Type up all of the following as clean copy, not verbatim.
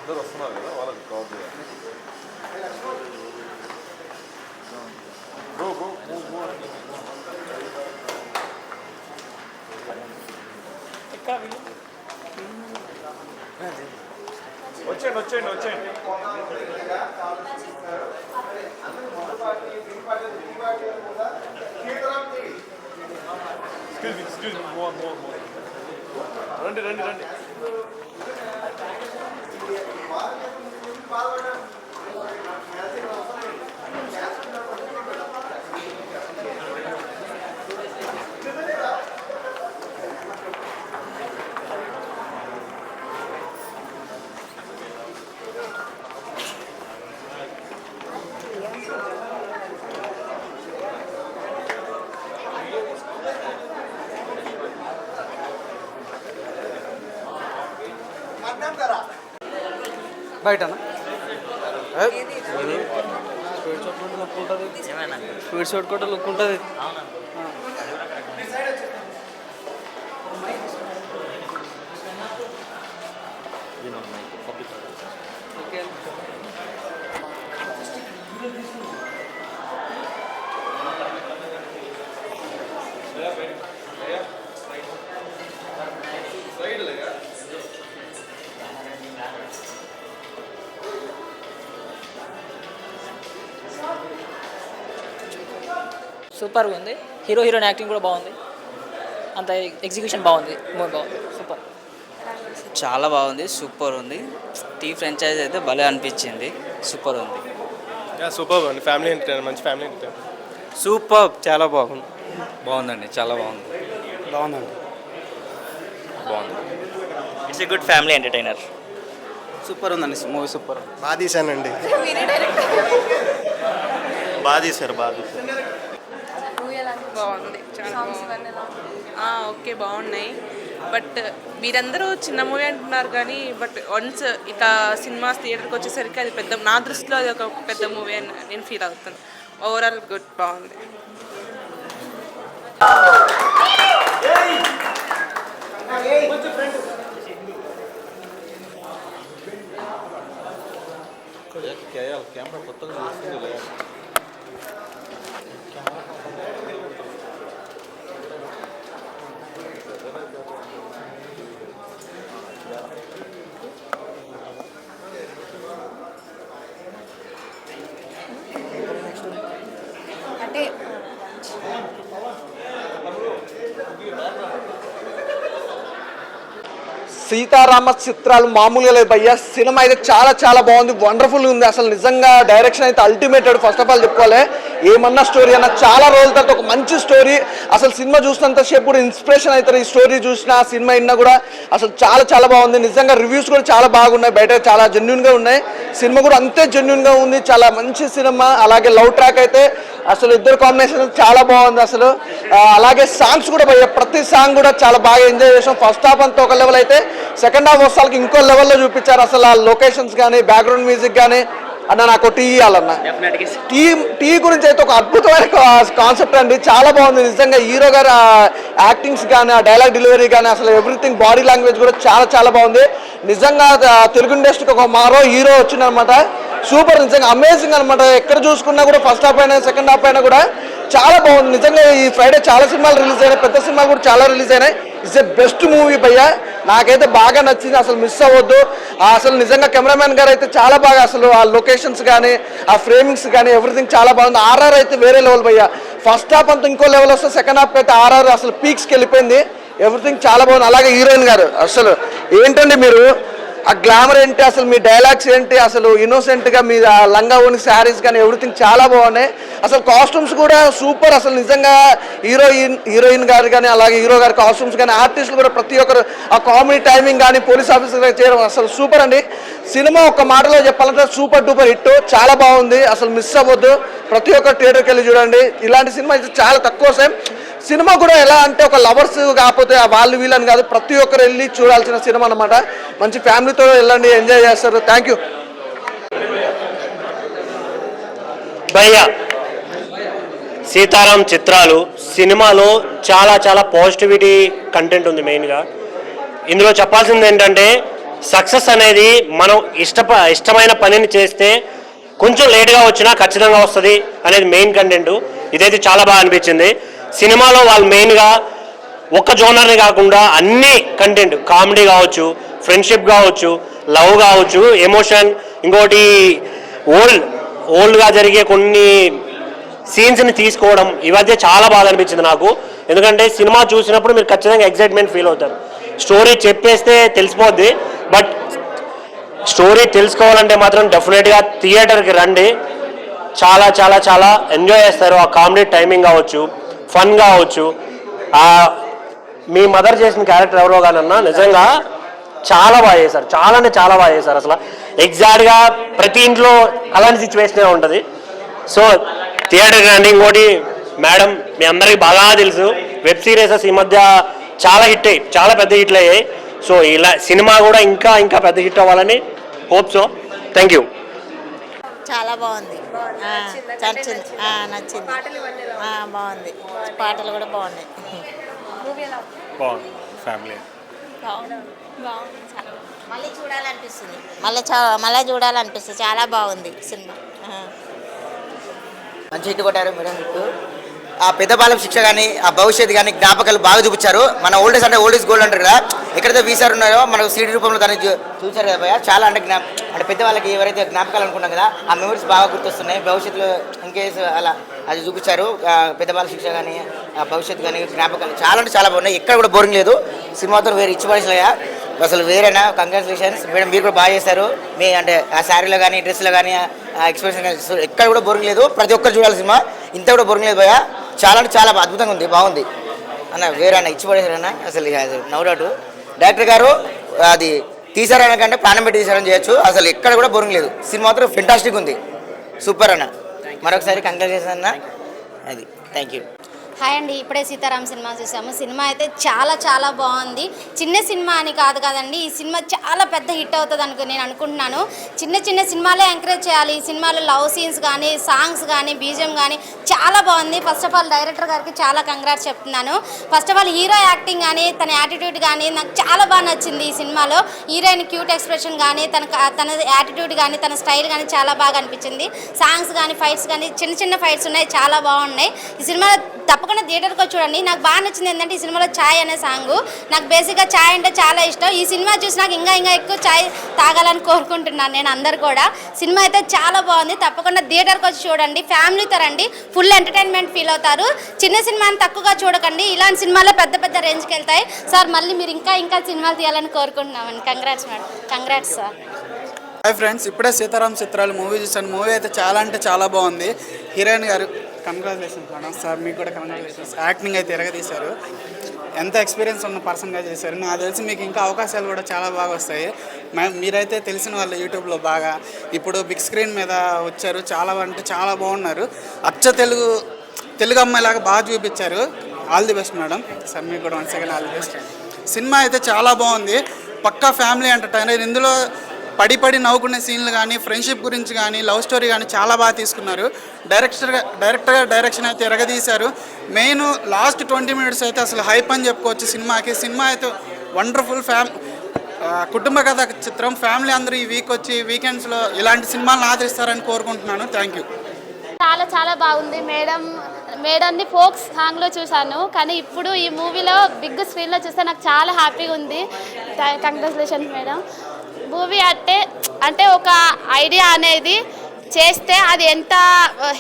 అందరూ వస్తున్నారు కదా వాళ్ళకి కాల్ చేయాలి. వచ్చేయండి వచ్చేయండి వచ్చేయండి. ఎక్స్క్యూజ్ మీ రండి రండి రండి. బయటనా స్పీడ్ షాట్ కూడా లుక్ ఉంటుంది, స్పీడ్ షాట్ కూడా లుక్ ఉంటుంది. సూపర్గా ఉంది. హీరోయిన్ యాక్టింగ్ కూడా బాగుంది, అంత ఎగ్జిక్యూషన్ బాగుంది, మూవీ బాగుంది, సూపర్. చాలా బాగుంది, సూపర్ ఉంది. టీ ఫ్రాంచైజ్ అయితే భలే అనిపించింది, సూపర్ ఉంది. సూపర్ అండి, ఫ్యామిలీ ఎంటర్టైనర్, మంచి ఫ్యామిలీ ఎంటర్టైనర్. సూపర్, చాలా బాగుంది. బాగుందండి, చాలా బాగుంది. బాగుందండి, బాగుంది. It's a good family entertainer. Super ఉందండి మూవీ, సూపర్. బాగా తీశానండి, బాగా తీశారు, బాగా తీశారు. బాగుంది, ఓకే బాగున్నాయి. బట్ మీరందరూ చిన్న మూవీ అంటున్నారు కానీ బట్ వన్స్ ఇట్లా సినిమాస్ థియేటర్కి వచ్చేసరికి అది పెద్ద, నా దృష్టిలో అది ఒక పెద్ద మూవీ అని నేను ఫీల్ అవుతాను. ఓవరాల్ గుడ్, బాగుంది. కెమెరా కొత్తగా చూస్తుంది. అంటే సీతారామ చిత్రాలు మామూలుగా లేదు భయ్య. సినిమా అయితే చాలా చాలా బాగుంది, వండర్ఫుల్ ఉంది. అసలు నిజంగా డైరెక్షన్ అయితే అల్టిమేటెడ్. ఫస్ట్ ఆఫ్ ఆల్ చెప్పుకోవాలి, ఏమన్నా స్టోరీ అన్న చాలా రోజుల తర్వాత ఒక మంచి స్టోరీ. అసలు సినిమా చూసినంతసేపు కూడా ఇన్స్పిరేషన్ అవుతారు. ఈ స్టోరీ చూసినా సినిమా విన్నా కూడా అసలు చాలా చాలా బాగుంది. నిజంగా రివ్యూస్ కూడా చాలా బాగున్నాయి, బయట చాలా జెన్యున్గా ఉన్నాయి. సినిమా కూడా అంతే జెన్యున్గా ఉంది, చాలా మంచి సినిమా. అలాగే లవ్ ట్రాక్ అయితే అసలు ఇద్దరు కాంబినేషన్ చాలా బాగుంది అసలు. అలాగే సాంగ్స్ కూడా భయ్య, ప్రతి సాంగ్ కూడా చాలా బాగా ఎంజాయ్ చేసాం. ఫస్ట్ హాఫ్ అంతా ఒక లెవెల్ అయితే సెకండ్ హాఫ్ వస్తాలకి ఇంకో లెవెల్లో చూపించారు. అసలు ఆ లొకేషన్స్ కానీ బ్యాక్గ్రౌండ్ మ్యూజిక్ కానీ. అన్న నాకు టీ ఇవ్వాలన్న, టీ గురించి అయితే ఒక అద్భుతమైన కాన్సెప్ట్ అండి, చాలా బాగుంది నిజంగా. హీరో గారు యాక్టింగ్స్ కానీ, ఆ డైలాగ్ డెలివరీ కానీ, అసలు ఎవ్రీథింగ్, బాడీ లాంగ్వేజ్ కూడా చాలా చాలా బాగుంది నిజంగా. తెలుగు ఇండస్ట్రీకి ఒక మారో హీరో వచ్చిందనమాట, సూపర్, నిజంగా అమేజింగ్ అనమాట. ఎక్కడ చూసుకున్నా కూడా ఫస్ట్ హాఫ్ అయినా సెకండ్ హాఫ్ అయినా కూడా చాలా బాగుంది నిజంగా. ఈ ఫ్రైడే చాలా సినిమాలు రిలీజ్ అయినాయి, పెద్ద సినిమాలు కూడా చాలా రిలీజ్ అయినాయి. ఇట్స్ ఎ బెస్ట్ మూవీ భయ్య, నాకైతే బాగా నచ్చింది, అసలు మిస్ అవ్వద్దు. అసలు నిజంగా కెమెరామెన్ గారు అయితే చాలా బాగా, అసలు ఆ లొకేషన్స్ కానీ, ఆ ఫ్రేమింగ్స్ కానీ, ఎవ్రీథింగ్ చాలా బాగుంది. ఆర్ఆర్ అయితే వేరే లెవెల్ భయ్య. ఫస్ట్ హాఫ్ అంతా ఇంకో లెవెల్ వస్తే సెకండ్ హాఫ్ అయితే ఆర్ఆర్ అసలు పీక్స్కి వెళ్ళిపోయింది. ఎవ్రీథింగ్ చాలా బాగుంది. అలాగే హీరోయిన్ గారు అసలు ఏంటండి మీరు, ఆ గ్లామర్ ఏంటి, అసలు మీ డైలాగ్స్ ఏంటి, అసలు ఇన్నోసెంట్గా మీ లంగా ఓని శారీస్ కానీ ఎవ్రీథింగ్ చాలా బాగున్నాయి. అసలు కాస్ట్యూమ్స్ కూడా సూపర్. అసలు నిజంగా హీరోయిన్ గారు కానీ, అలాగే హీరో గారి కాస్ట్యూమ్స్ కానీ, ఆర్టిస్టులు కూడా ప్రతి ఒక్కరు ఆ కామెడీ టైమింగ్ కానీ, పోలీస్ ఆఫీసర్ చేయడం అసలు సూపర్ అండి. సినిమా ఒక మాటలో చెప్పాలంటే సూపర్ డూపర్ హిట్, చాలా బాగుంది, అసలు మిస్ అవ్వద్దు. ప్రతి ఒక్క థియేటర్కి వెళ్ళి చూడండి. ఇలాంటి సినిమా అయితే చాలా తక్కువ వస్తాయి. సినిమా కూడా ఎలా అంటే ఒక లవర్స్ కాకపోతే వాళ్ళు వీళ్ళని కాదు, ప్రతి ఒక్కరు వెళ్ళి చూడాల్సిన సినిమా అనమాట. మంచి ఫ్యామిలీతో వెళ్ళండి, ఎంజాయ్ చేస్తారు. థ్యాంక్ యూ భయ్య. సీతారాం చిత్రాలు సినిమాలో చాలా చాలా పాజిటివిటీ కంటెంట్ ఉంది మెయిన్గా. ఇందులో చెప్పాల్సింది ఏంటంటే సక్సెస్ అనేది మనం ఇష్టమైన పనిని చేస్తే కొంచెం లేట్గా వచ్చినా ఖచ్చితంగా వస్తుంది అనేది మెయిన్ కంటెంట్. ఇదైతే చాలా బాగా అనిపించింది. సినిమాలో వాళ్ళు మెయిన్గా ఒక్క జోనర్ని కాకుండా అన్ని కంటెంట్, కామెడీ కావచ్చు, ఫ్రెండ్షిప్ కావచ్చు, లవ్ కావచ్చు, ఎమోషన్, ఇంకోటి ఓల్డ్గా జరిగే కొన్ని సీన్స్ని తీసుకోవడం, ఇవైతే చాలా బాగా అనిపించింది నాకు. ఎందుకంటే సినిమా చూసినప్పుడు మీరు ఖచ్చితంగా ఎక్సైట్మెంట్ ఫీల్ అవుతారు. స్టోరీ చెప్పేస్తే తెలిసిపోద్ది, బట్ స్టోరీ తెలుసుకోవాలంటే మాత్రం డెఫినెట్గా థియేటర్కి రండి. చాలా చాలా చాలా ఎంజాయ్ చేస్తారు. ఆ కామెడీ టైమింగ్ కావచ్చు, ఫన్ కావచ్చు, మీ మదర్ చేసిన క్యారెక్టర్ ఎవరో కానన్నా నిజంగా చాలా బాగా చేశారు. చాలా అంటే చాలా బాగా చేశారు. అసలు ఎగ్జాక్ట్గా ప్రతి ఇంట్లో అలాంటి సిచ్యువేషనే ఉంటుంది. సో థియేటర్కి రండి. ఇంకోటి మేడం, మీ అందరికీ బాగా తెలుసు, వెబ్ సిరీసెస్ ఈ మధ్య చాలా హిట్ అయ్యి, చాలా పెద్ద హిట్లు అయ్యాయి. సో ఇలా సినిమా కూడా ఇంకా ఇంకా పెద్ద హిట్ అవ్వాలని హోప్. So thank you. చాలా బాగుంది, నచ్చింది, బాగుంది, పాటలు కూడా బాగున్నాయి. బాగుంది, ఫ్యామిలీ మళ్ళీ చూడాలనిపిస్తుంది. చాలా బాగుంది సినిమా. మంచి హిట్ కొట్టారు మేడం. హిట్ ఆ పెద్దపాలెం శిక్ష కానీ, ఆ భవిష్యత్తు కానీ, జ్ఞాపకాలు బాగా చూపించారు. మన ఓల్డేజ్ అంటే ఓల్డేజ్ గోల్డ్ అంటారు కదా, ఎక్కడైతే వీసారు ఉన్నారో మనకు సీడీ రూపంలో దాన్ని చూసారు కదా భయ్య. చాలా అంటే అంటే పెద్దవాళ్ళకి ఎవరైతే జ్ఞాపకాలు అనుకున్నాం కదా, ఆ మెమరీస్ బాగా గుర్తొస్తున్నాయి. భవిష్యత్తులో ఇన్కేస్ అలా అది చూపించారు. పెద్దపాలెం శిక్ష కానీ, ఆ భవిష్యత్తు కానీ, జ్ఞాపకాలు చాలా అంటే చాలా బాగున్నాయి. ఎక్కడ కూడా బోరింగ్ లేదు. సినిమాతో వేరే ఇచ్చి పడేసా అసలు వేరేనా. కంగ్రాచులేషన్స్ మేడం, మీరు కూడా బాగా చేశారు. మీ అంటే ఆ శారీలో కానీ, డ్రెస్లో కానీ, ఆ ఎక్స్ప్రెషన్ కానీ ఎక్కడ కూడా బోరింగ్ లేదు. ప్రతి ఒక్కరు చూడాలి సినిమా. ఇంత కూడా బోరింగ్ లేదు భయ్య. చాలా అంటే చాలా అద్భుతంగా ఉంది, బాగుంది అన్న. వేరే అన్న ఇచ్చి పడేశారన్న, అసలు నో డౌట్. డైరెక్టర్ గారు అది తీసారనకంటే ప్రాణం పెట్టి తీసారని చేయొచ్చు. అసలు ఎక్కడ కూడా బోరింగ్ లేదు. సినిమా మాత్రం ఫెంటాస్టిక్ ఉంది, సూపర్ అన్న. మరొకసారి కంగ్రాచులేషన్ అన్న. అది థ్యాంక్ యూ. హాయ్ అండి, ఇప్పుడే సీతారాం సినిమా చూసాము. సినిమా అయితే చాలా చాలా బాగుంది. చిన్న సినిమా అని కాదు కదండి, ఈ సినిమా చాలా పెద్ద హిట్ అవుతుంది నేను అనుకుంటున్నాను. చిన్న చిన్న సినిమాలే ఎంకరేజ్ చేయాలి. ఈ సినిమాలో లవ్ సీన్స్ కానీ, సాంగ్స్ కానీ, బీజిఎం కానీ చాలా బాగుంది. ఫస్ట్ ఆఫ్ ఆల్ డైరెక్టర్ గారికి చాలా కంగ్రాట్స్ చెప్తున్నాను. First of all hero acting కానీ, తన యాటిట్యూడ్ కానీ నాకు చాలా బాగా నచ్చింది. ఈ సినిమాలో హీరోయిన్ క్యూట్ ఎక్స్ప్రెషన్ కానీ, తన యాటిట్యూడ్ కానీ, తన స్టైల్ కానీ చాలా బాగా అనిపించింది. సాంగ్స్ కానీ, ఫైట్స్ కానీ, చిన్న చిన్న ఫైట్స్ ఉన్నాయి, చాలా బాగున్నాయి. ఈ సినిమా తప్పకుండా థియేటర్కి వచ్చి చూడండి. నాకు బాగా నచ్చింది ఏంటంటే ఈ సినిమాలో ఛాయ్ అనే సాంగ్. నాకు బేసిక్గా ఛాయ్ అంటే చాలా ఇష్టం. ఈ సినిమా చూసి నాకు ఇంకా ఎక్కువ ఛాయ్ తాగాలని కోరుకుంటున్నాను నేను. అందరు కూడా సినిమా అయితే చాలా బాగుంది. తప్పకుండా థియేటర్కి వచ్చి చూడండి, ఫ్యామిలీతో రండి, ఫుల్ ఎంటర్టైన్మెంట్ ఫీల్ అవుతారు. చిన్న సినిమాని తక్కువగా చూడకండి, ఇలాంటి సినిమాలే పెద్ద పెద్ద రేంజ్కి వెళ్తాయి. సార్ మళ్ళీ మీరు ఇంకా సినిమాలు తీయాలని కోరుకుంటున్నామండి. Congrats madam, congrats sir. Hi friends, ఇప్పుడే సీతారాం చిత్రాలు మూవీ చూసాను. మూవీ అయితే చాలా అంటే చాలా బాగుంది. హీరోయిన్ గారు కంగ్రాచులేషన్స్ మేడం. సార్ మీకు కూడా కంగ్రాచులేషన్స్. యాక్టింగ్ అయితే ఎరగదీశారు. ఎంత ఎక్స్పీరియన్స్ ఉన్న పర్సన్గా చేశారు. నాకు తెలిసి మీకు ఇంకా అవకాశాలు కూడా చాలా బాగా వస్తాయి. మీరైతే తెలిసిన వాళ్ళు యూట్యూబ్లో బాగా ఇప్పుడు బిగ్ స్క్రీన్ మీద వచ్చారు. చాలా అంటే చాలా బాగున్నారు. అచ్చ తెలుగు అమ్మాయిలాగా బాగా చూపించారు. All the best madam. Sir మీకు కూడా 1 second all the best. Cinema అయితే చాలా బాగుంది. పక్కా ఫ్యామిలీ ఎంటర్టైనర్. ఇందులో పడి నవ్వుకునే సీన్లు కానీ, ఫ్రెండ్షిప్ గురించి కానీ, లవ్ స్టోరీ కానీ చాలా బాగా తీసుకున్నారు. డైరెక్టర్ డైరెక్షన్ అయితే ఎరగదీశారు. మెయిన్ లాస్ట్ 20 మినిట్స్ అయితే అసలు హైప్ అని చెప్పుకోవచ్చు సినిమాకి. సినిమా అయితే వండర్ఫుల్ కుటుంబ కథ చిత్రం. ఫ్యామిలీ అందరూ ఈ వీక్ వచ్చి వీకెండ్స్లో ఇలాంటి సినిమాలను ఆదరిస్తారని కోరుకుంటున్నాను. Thank you. చాలా చాలా బాగుంది. మేడంని ఫోక్ సాంగ్లో చూశాను, కానీ ఇప్పుడు ఈ మూవీలో బిగ్ స్క్రీన్లో చూస్తే నాకు చాలా హ్యాపీగా ఉంది. Congratulations madam. మూవీ అంటే ఒక ఐడియా అనేది చేస్తే అది ఎంత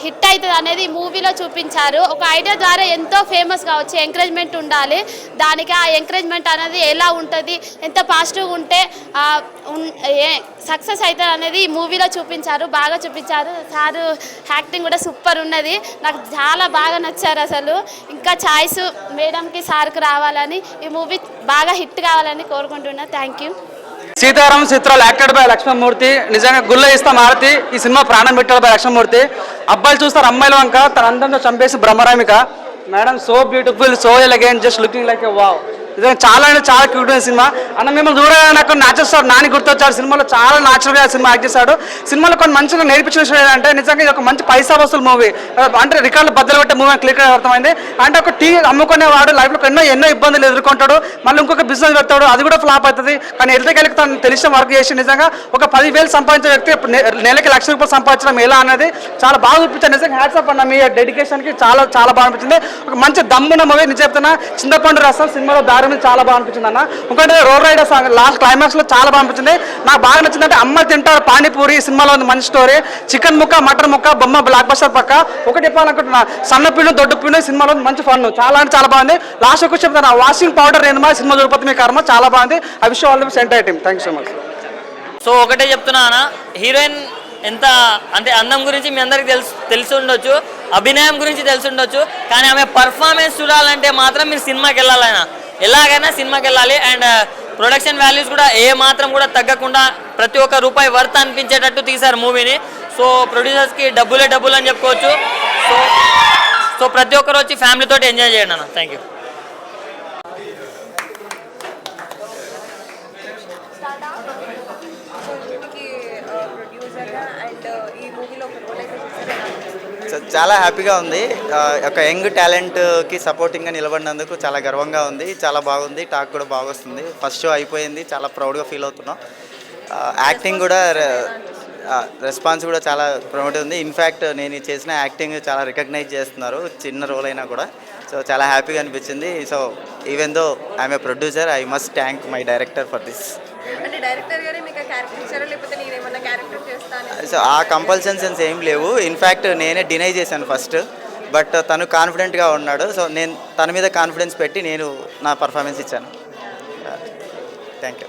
హిట్ అవుతుంది అనేది ఈ మూవీలో చూపించారు. ఒక ఐడియా ద్వారా ఎంతో ఫేమస్ కావచ్చు, ఎంకరేజ్మెంట్ ఉండాలి. దానికి ఆ ఎంకరేజ్మెంట్ అనేది ఎలా ఉంటుంది, ఎంత పాజిటివ్గా ఉంటే సక్సెస్ అవుతుంది అనేది ఈ మూవీలో చూపించారు, బాగా చూపించారు. సారు యాక్టింగ్ కూడా సూపర్ ఉన్నది, నాకు చాలా బాగా నచ్చారు. అసలు ఇంకా ఛాయిస్ మేడంకి సార్కి రావాలని, ఈ మూవీ బాగా హిట్ కావాలని కోరుకుంటున్నా. Thank you. సీతారాం చిత్రాలు యాక్టెడ్ బై లక్ష్మణమూర్తి. నిజంగా గుళ్ళ ఇస్తాం ఆరతి. ఈ సినిమా ప్రాణం పెట్టాడు బై లక్ష్మణమూర్తి. అబ్బాయిలు చూస్తారు అమ్మాయిల వంక, తన అందంతో చంపేసి బ్రహ్మరామిక. Madam so beautiful, so elegant, just looking like a wow. నిజంగా చాలా అంటే చాలా క్యూట్ అయిన సినిమా. అన్న మిమ్మల్ని చూడగానే నాకు న్యాచురల్ స్టార్ నాని గుర్తొచ్చాడు. సినిమాలో చాలా న్యాచురల్గా సినిమా యాక్ట్ చేశాడు. సినిమాలో కొన్ని మంచిగా నేర్పించిన విషయం ఏంటంటే నిజంగా ఇది ఒక మంచి పైసా వసూలు మూవీ, అంటే రికార్డులు బద్దలు పెట్టే మూవీ క్లియర్గా అర్థమైంది. అంటే ఒక టీ అమ్ముకునేవాడు లైఫ్లో ఎన్నో ఇబ్బందులు ఎదుర్కొంటాడు, మళ్ళీ ఇంకొక బిజినెస్ పెడతాడు, అది కూడా ఫ్లాప్ అవుతుంది. కానీ ఎదుటికెళ్ళి తను తెలిసిన వర్క్ చేసి నిజంగా ఒక 10,000 సంపాదించే వ్యక్తి నెలకి ₹1,00,000 సంపాదించడం ఎలా అనేది చాలా బాగా చూపించారు. నిజంగా హ్యాట్స్ ఆఫ్ అన్న, మీ డెడికేషన్కి చాలా చాలా బాగా అనిపించింది. ఒక మంచి దమ్మున్న మూవీ. నేను చెప్తున్నా, చింతపండు రసం సినిమాలో దారి మీద చాలా బాగా అనిపించింది అన్న. ఇంకోటి రోడ్ రైడర్ సాంగ్ లాస్ట్ క్లైమాక్స్లో చాలా బాగా అనిపించింది. నాకు బాగా నచ్చిందంటే అమ్మ తింటారు పానీపూరి సినిమాలో ఉంది మంచి స్టోరీ. చికెన్ ముక్క మటన్ ముక్క బొమ్మ బ్లాక్ బస్టర్ పక్క. ఒకటి చెప్పాలనుకుంటున్నా, సన్న పిండి దొడ్డు పిండి సినిమాలో మంచి ఫన్ చాలా అంటే చాలా బాగుంది. లాస్ట్ ఒక చెప్తాను, వాషింగ్ పౌడర్ ఏంది మా సినిమా చూడపోతే మీ కర్మ చాలా బాగుంది. I wish all the best entire team. Thank you so much. So ఒకటే చెప్తున్నా అన్న, హీరోయిన్ ఎంత అంటే అందం గురించి మీ అందరికి తెలిసి ఉండొచ్చు, అభినయం గురించి తెలిసి ఉండొచ్చు, కానీ ఆమె పర్ఫార్మెన్స్ చూడాలంటే మాత్రం మీరు సినిమాకి వెళ్ళాలి. ఆయన ఎలాగైనా సినిమాకి వెళ్ళాలి. అండ్ ప్రొడక్షన్ వాల్యూస్ కూడా ఏ మాత్రం కూడా తగ్గకుండా ప్రతి ఒక్క రూపాయి వర్త్ అనిపించేటట్టు తీశారు మూవీని. సో ప్రొడ్యూసర్స్కి డబ్బులే డబ్బులు అని చెప్పుకోవచ్చు. సో ప్రతి ఒక్కరు వచ్చి ఫ్యామిలీతో ఎంజాయ్ చేయండి అన్న. Thank you. చాలా హ్యాపీగా ఉంది. ఒక యంగ్ టాలెంట్కి సపోర్టింగ్గా నిలబడినందుకు చాలా గర్వంగా ఉంది. చాలా బాగుంది. టాక్ కూడా బాగా వస్తుంది. ఫస్ట్ షో అయిపోయింది, చాలా ప్రౌడ్గా ఫీల్ అవుతున్నాం. యాక్టింగ్ కూడా రెస్పాన్స్ కూడా చాలా ప్రమోట్ ఉంది. ఇన్ఫ్యాక్ట్ నేను చేసిన యాక్టింగ్ చాలా రికగ్నైజ్ చేస్తున్నారు, చిన్న రోల్ అయినా కూడా. సో చాలా హ్యాపీగా అనిపించింది. So even though I'm a producer, I must thank my director for this. అంటే డైరెక్టర్ గారే మీకు క్యారెక్టర్ ఇచ్చారా లేకపోతే నేను ఏమన్నా క్యారెక్టర్ చేస్తాను? సో ఆ కంపల్షన్స్ ఏం లేవు. ఇన్ఫ్యాక్ట్ నేనే డినై చేశాను ఫస్ట్, బట్ తను కాన్ఫిడెంట్గా ఉన్నాడు. సో నేను తన మీద కాన్ఫిడెన్స్ పెట్టి నేను నా పర్ఫార్మెన్స్ ఇచ్చాను. Thank you.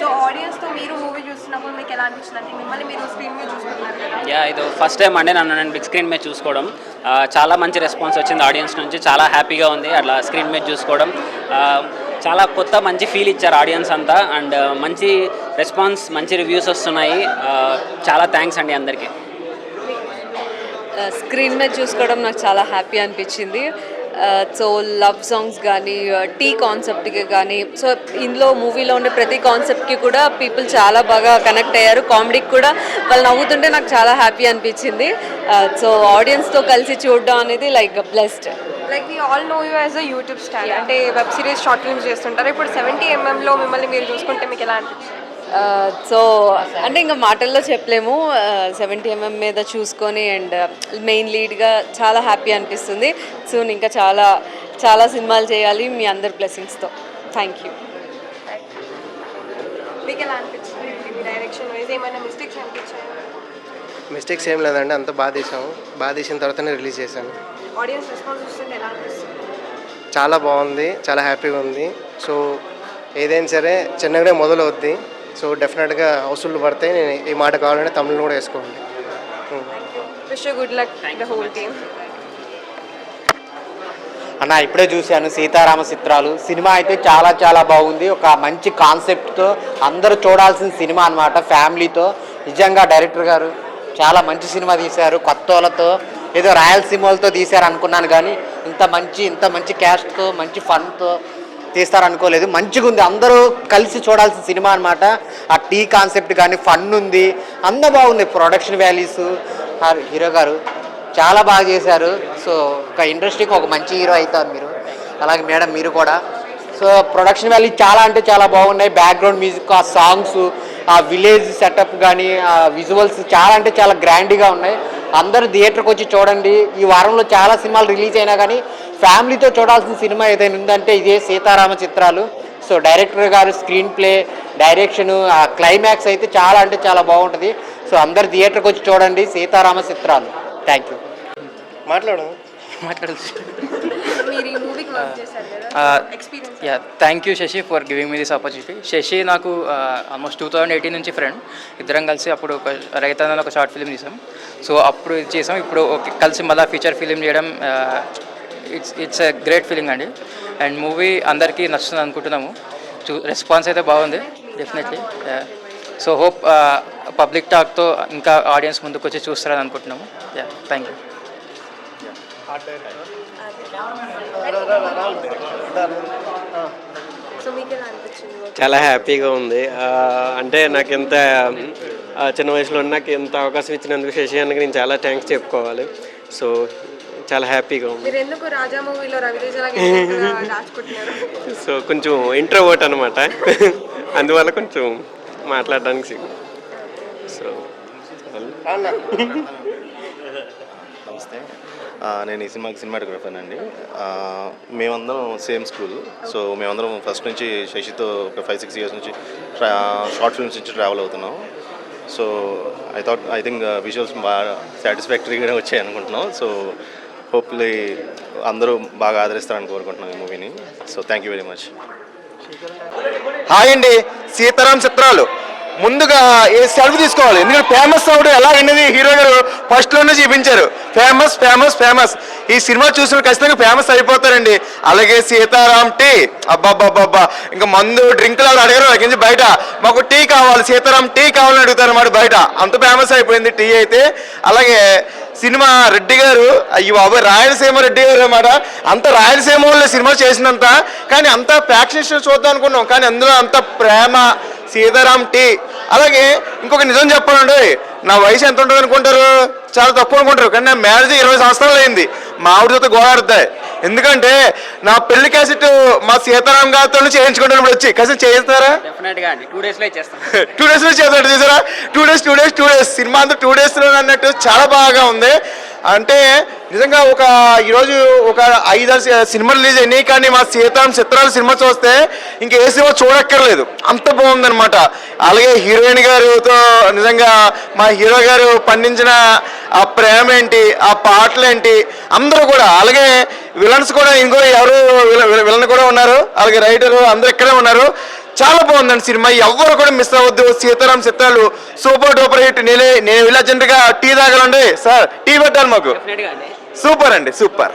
సో ఆడియన్స్తో మీరు మూవీ చూస్తున్నప్పుడు మీకు ఎలా అనిపించింది? అంటే మిమ్మల్ని మీరు స్క్రీన్ మీద చూసుకుంటున్నారు కదా? యా, ఇది ఫస్ట్ టైం అండి నేను బిగ్ స్క్రీన్ మీద చూసుకోవడం. చాలా మంచి రెస్పాన్స్ వచ్చింది ఆడియన్స్ నుంచి, చాలా హ్యాపీగా ఉంది అట్లా స్క్రీన్ మీద చూసుకోవడం. చాలా కొత్త మంచి ఫీల్ ఇచ్చారు ఆడియన్స్ అంతా. అండ్ మంచి రెస్పాన్స్, మంచి రివ్యూస్ వస్తున్నాయి. చాలా థ్యాంక్స్ అండి అందరికీ. స్క్రీన్ మీద చూసుకోవడం నాకు చాలా హ్యాపీ అనిపించింది. సో లవ్ సాంగ్స్ కానీ, టీ కాన్సెప్ట్కి కానీ, సో ఇందులో మూవీలో ఉండే ప్రతి కాన్సెప్ట్కి కూడా పీపుల్ చాలా బాగా కనెక్ట్ అయ్యారు. కామెడీకి కూడా వాళ్ళు నవ్వుతుంటే నాకు చాలా హ్యాపీ అనిపించింది. సో ఆడియన్స్తో కలిసి చూడడం అనేది like blessed. Like we all know you as a YouTube star, అంటే వెబ్ సిరీస్ షార్ట్ ఫిల్మ్స్ చేస్తుంటారు. ఇప్పుడు 70mm మిమ్మల్ని మీరు చూసుకుంటే మీకు ఎలా అనిపించింది? సో అంటే ఇంకా మాటల్లో చెప్పలేము. 70mm మీద చూసుకొని అండ్ మెయిన్ లీడ్గా చాలా హ్యాపీ అనిపిస్తుంది. సో ఇంకా చాలా చాలా సినిమాలు చేయాలి మీ అందరి బ్లెస్సింగ్స్తో. Thank you. మీకు ఎలా అనిపించింది? డైరెక్షన్ వైజ్ ఏమైనా మిస్టేక్స్ అనిపించాయి? మిస్టేక్స్ ఏం లేదండి, అంతా బాగా తీసాము. బాగా తీసిన తర్వాతనే రిలీజ్ చేశాను. ఆడియన్స్ రెస్పాన్స్ చూస్తుంటే ఎలా అనిపిస్తుంది? చాలా బాగుంది, చాలా హ్యాపీగా ఉంది. సో ఏదైనా సరే చిన్నగానే మొదలవుద్ది. సో డెఫినెట్గా వసూళ్ళు పడతాయి. నేను ఈ మాట కావాలంటే తమిళ్ కూడా వేసుకోండి. Wish you good luck the whole team. అన్న ఇప్పుడే చూశాను సీతారామ చిత్రాలు. సినిమా అయితే చాలా చాలా బాగుంది. ఒక మంచి కాన్సెప్ట్తో అందరూ చూడాల్సిన సినిమా అన్నమాట, ఫ్యామిలీతో. నిజంగా డైరెక్టర్ గారు చాలా మంచి సినిమా తీశారు. కొత్త వాళ్ళతో ఏదో రాయలసీమలతో తీశారు అనుకున్నాను, కానీ ఇంత మంచి క్యాస్ట్తో మంచి ఫన్తో తీస్తారనుకోలేదు. మంచిగా ఉంది, అందరూ కలిసి చూడాల్సిన సినిమా అనమాట. ఆ టీ కాన్సెప్ట్ కానీ ఫన్ ఉంది, అంత బాగుంది. ప్రొడక్షన్ వాల్యూస్, హీరో గారు చాలా బాగా చేశారు. సో ఒక ఇండస్ట్రీకి ఒక మంచి హీరో అవుతారు మీరు, అలాగే మేడం మీరు కూడా. సో ప్రొడక్షన్ వాల్యూ చాలా అంటే చాలా బాగున్నాయి. బ్యాక్గ్రౌండ్ మ్యూజిక్, ఆ సాంగ్స్, ఆ విలేజ్ సెటప్ కానీ, ఆ విజువల్స్ చాలా అంటే చాలా గ్రాండ్గా ఉన్నాయి. అందరూ థియేటర్కి వచ్చి చూడండి. ఈ వారంలో చాలా సినిమాలు రిలీజ్ అయినా కానీ ఫ్యామిలీతో చూడాల్సిన సినిమా ఏదైనా ఉందంటే ఇదే సీతారామ చిత్రాలు. సో డైరెక్టర్ గారు స్క్రీన్ ప్లే, డైరెక్షను, ఆ క్లైమాక్స్ అయితే చాలా అంటే చాలా బాగుంటుంది. సో అందరు థియేటర్కి వచ్చి చూడండి సీతారామ చిత్రాలు. Thank you. మాట్లాడు. Yeah, thank you Sasi for giving me this opportunity. Sasi నాకు ఆల్మోస్ట్ 2018 నుంచి ఫ్రెండ్. ఇద్దరం కలిసి అప్పుడు ఒక రైతన్నలో ఒక షార్ట్ ఫిలిం తీసాం. సో అప్పుడు ఇది చేసాం. ఇప్పుడు కలిసి మళ్ళీ ఫీచర్ ఫిలిం చేయడం ఇట్స్ ఎ గ్రేట్ ఫీలింగ్ అండి. అండ్ మూవీ అందరికీ నచ్చుతుంది అనుకుంటున్నాము. రెస్పాన్స్ అయితే బాగుంది డెఫినెట్లీ. సో హోప్ పబ్లిక్ టాక్తో ఇంకా ఆడియన్స్ ముందుకు వచ్చి చూస్తారని అనుకుంటున్నాము. Yeah, thank you. చాలా హ్యాపీగా ఉంది. అంటే నాకు ఇంత చిన్న వయసులో నాకు ఇంత అవకాశం ఇచ్చినందుకు శశియానికి నేను చాలా థ్యాంక్స్ చెప్పుకోవాలి. సో చాలా హ్యాపీగా ఉంది. సో కొంచెం ఇంట్రోవర్ట్ అనమాట, అందువల్ల కొంచెం మాట్లాడడానికి. సో నమస్తే, నేను ఈ సినిమాకి సినిమాటోగ్రఫర్ అండి. మేమందరం సేమ్ స్కూల్. సో మేమందరం ఫస్ట్ నుంచి శశితో ఒక 5-6 ఇయర్స్ నుంచి షార్ట్ ఫిల్మ్స్ నుంచి ట్రావెల్ అవుతున్నాం. సో ఐ థింక్ విజువల్స్ బాగా సాటిస్ఫాక్టరీగా వచ్చాయి అనుకుంటున్నాం. సో హోప్ఫుల్లీ అందరూ బాగా ఆదరిస్తారని కోరుకుంటున్నాం ఈ మూవీని. So thank you very much. Hi అండి, సీతారాం చిత్రాలు ముందుగా ఏ సెల్ఫ్ తీసుకోవాలి, ఎందుకంటే ఫేమస్ అవడం ఎలా అనేది హీరో గారు ఫస్ట్లోనే చూపించారు. Famous famous famous. ఈ సినిమా చూసిన ఖచ్చితంగా ఫేమస్ అయిపోతారండి. అలాగే సీతారాం టీ, అబ్బాబ్బాబ్బా, ఇంకా మందు డ్రింకులు అలా అడిగారు నుంచి బయట మాకు టీ కావాలి, సీతారాం టీ కావాలని అడుగుతారు అన్నమాట బయట. అంత ఫేమస్ అయిపోయింది టీ అయితే. అలాగే సినిమా రెడ్డి గారు, అయ్యో బాబాయ్ రాయలసీమ రెడ్డి గారు అన్నమాట. అంత రాయలసీమ వాళ్ళు సినిమా చేసినంత, కానీ అంత ప్యాక్షన్ చూద్దాం అనుకున్నాం, కానీ అందులో అంత ప్రేమ సీతారాం టీ. అలాగే ఇంకొక నిజం చెప్పాలండి, నా వయసు ఎంత ఉంటుంది అనుకుంటారు? చాలా తక్కువ అనుకుంటారు, కానీ నా మ్యారేజ్ 20 సంవత్సరాలు అయింది. మా ఆవిడతో గోడాడుతాయి. ఎందుకంటే నా పెళ్లి క్యాసెట్ మా సీతారాం గారితో చేయించుకుంటాను. వచ్చి క్యాసెట్ చేయిస్తారా? 2 డేస్లో చేస్తాం. 2 డేస్లో చేస్తాడు చూసారా? 2 డేస్ సినిమా అంతా 2 డేస్లో అన్నట్టు చాలా బాగా ఉంది. అంటే నిజంగా ఈరోజు ఒక 5-6 సినిమాలు రిలీజ్ అయినాయి, కానీ మా సీతారాం చిత్రాలు సినిమా చూస్తే ఇంకా ఏ సినిమా చూడక్కర్లేదు, అంత బాగుందనమాట. అలాగే హీరోయిన్ గారితో నిజంగా మా హీరో గారు పండించిన ఆ ప్రేమ ఏంటి, ఆ పాటలు ఏంటి, అందరూ కూడా. అలాగే విలన్స్ కూడా ఇంకో ఎవరు విలన్ కూడా ఉన్నారు, అలాగే రైటరు అందరూ ఇక్కడే ఉన్నారు. చాలా బాగుందండి సినిమా, ఎవ్వరు కూడా మిస్ అవ్వద్దు. సీతారాం చిత్రాలు సూపర్ డూపర్ హిట్. నేను వెళ్ళి అర్జెంట్గా టీ తాగాలండి సార్, టీ పెట్టాలి మాకు. సూపర్ అండి, సూపర్.